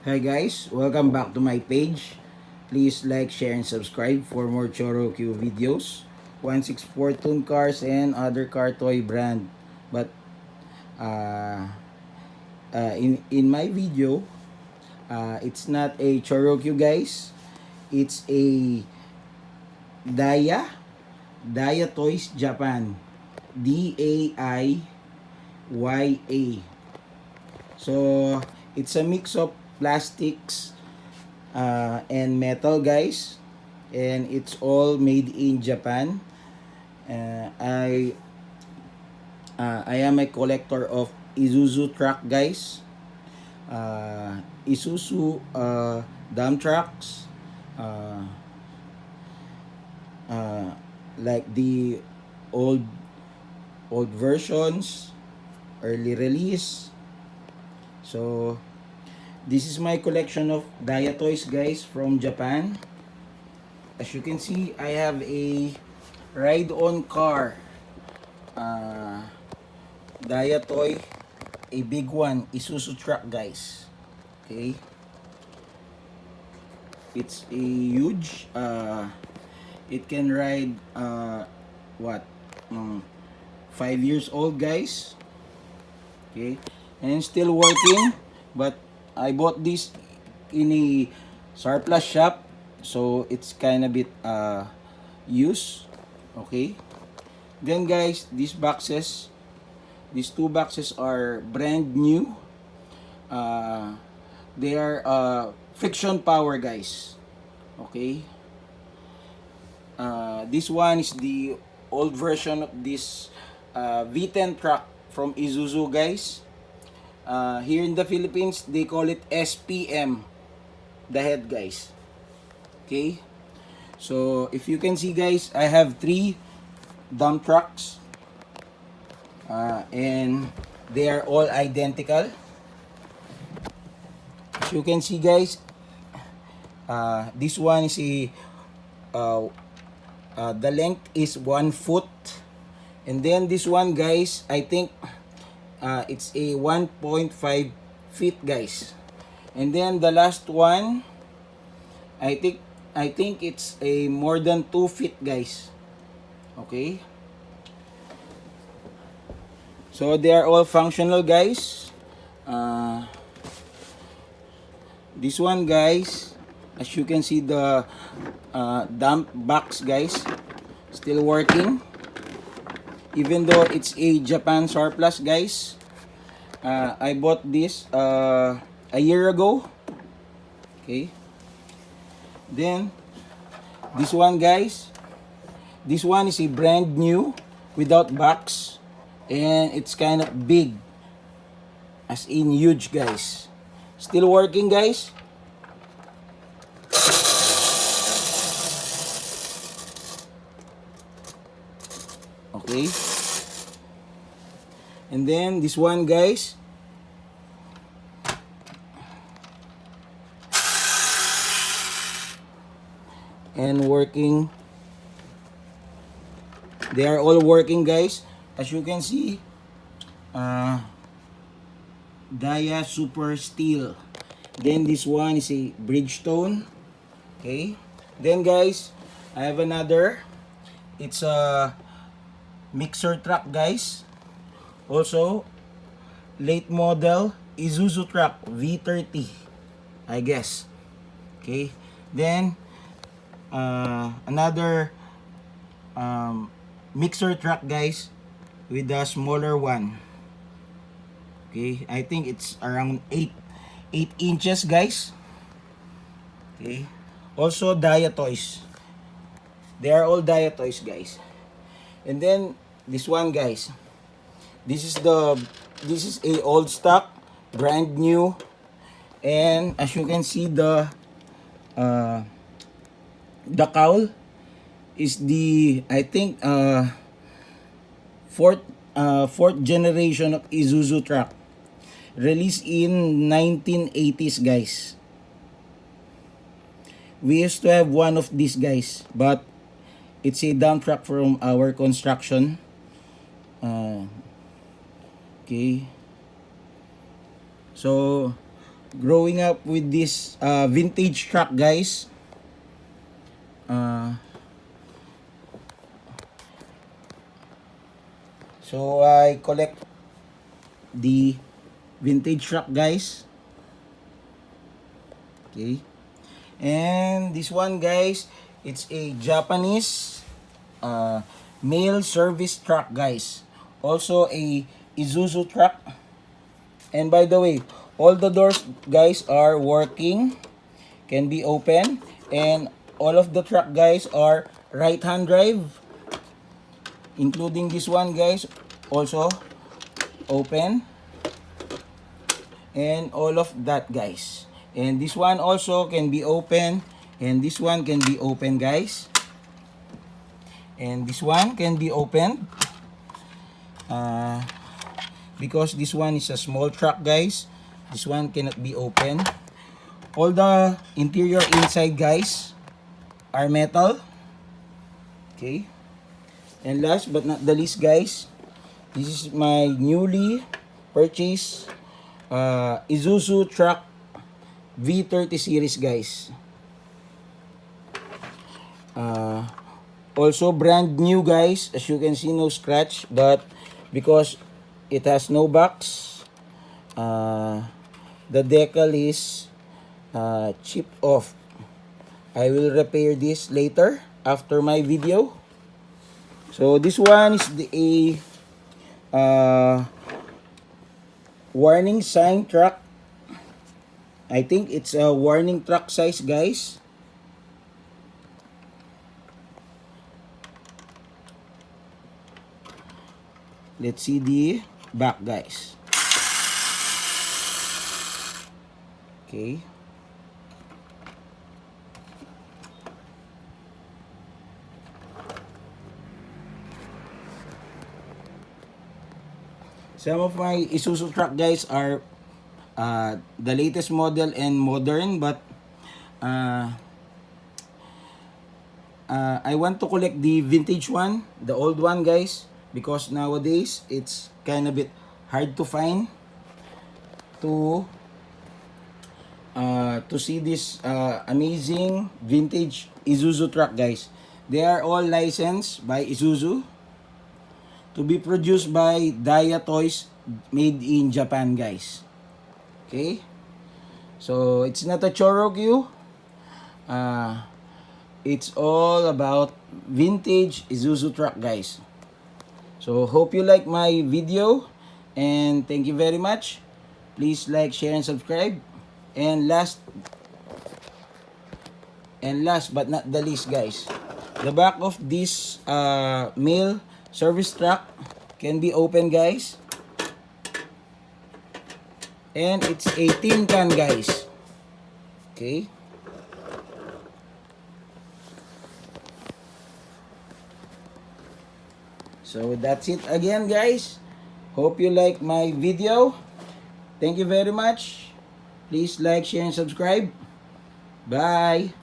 Hi guys, welcome back to my page. Please like, share, and subscribe for more Chorokyu videos. 164 tune cars and other car toy brand. But uh, in my video, it's not a Chorokyu guys. It's a Daiya, Daiya Toys Japan. Daiya. So it's a mix of plastics and metal guys, and it's all made in Japan. uh, I I am a collector of Isuzu truck guys, Isuzu dump trucks, uh, uh, like the old old versions, early release. So this is my collection of Daiya toys guys from Japan. As you can see, I have a ride-on car. Uh, Daiya toy, a big one, Isuzu truck guys. Okay, it's a huge. It can ride what, 5 years old guys. Okay, and still working. But I bought this in a surplus shop, so it's kind of bit used. Okay, then guys, these two boxes are brand new. uh, they are friction power guys. Okay, this one is the old version of this V10 truck from Isuzu guys. Here in the Philippines they call it SPM, the head guys. Okay, so if you can see guys, I have three dump trucks, and they are all identical. As you can see guys, this one is a uh, the length is 1 foot, and then this one guys, I think it's a 1.5 feet guys, and then the last one, I think it's a more than 2 feet guys. Okay, so they are all functional guys. uh, this one guys, as you can see, the dump box guys still working, even though it's a Japan surplus guys. I bought this a year ago. Okay, then this one guys, this one is a brand new without box, and it's kind of big, as in huge guys. Still working guys. Okay, and then this one guys, and working. They are all working guys. As you can see, Daiya Super Steel. Then this one is a Bridgestone. Okay, then guys, I have another. It's a mixer truck guys, also late model Isuzu truck V30, I guess. Okay, then another mixer truck guys with a smaller one. Okay, I think it's around 8 inches guys. Okay, also Daiya toys. They are all Daiya toys guys. And then this one guys, this is a old stock, brand new, and as you can see, uh, the cowl is the, I think, fourth generation of Isuzu truck, released in 1980s guys. We used to have one of these guys, but it's a dump truck from our construction. Okay, so growing up with this vintage truck, guys. So I collect the vintage truck, guys. Okay. And this one, guys, it's a Japanese mail service truck, guys. Also a Isuzu truck. And by the way, all the doors, guys, are working, can be open, and all of the truck, guys, are right hand drive, including this one, guys, also open, and all of that, guys. And this one also can be open, and this one can be open, guys, and this one can be opened because this one is a small truck, guys. This one cannot be open. All the interior inside, guys, are metal. Okay. And last but not the least, guys, this is my newly purchased Isuzu truck V30 series, guys. Also brand new, guys. As you can see, no scratch, but because it has no box, the decal is chipped off. I will repair this later after my video. So this one is a warning sign truck. I think it's a warning truck size, guys. Let's see the back, guys. Okay. Some of my Isuzu truck, guys, are the latest model and modern, but I want to collect the vintage one, the old one, guys, because nowadays it's kind of bit hard to find to see this amazing vintage Isuzu truck, guys. They are all licensed by Isuzu to be produced by Daiya toys, made in Japan, guys. Okay, so it's not a Chorogyu. It's all about vintage Isuzu truck, guys. So hope you like my video, and thank you very much. Please like, share, and subscribe. And last but not the least, guys, the back of this mail service truck can be open, guys, and it's a tin can, guys. Okay, so that's it again, guys. Hope you like my video. Thank you very much. Please like, share, and subscribe. Bye.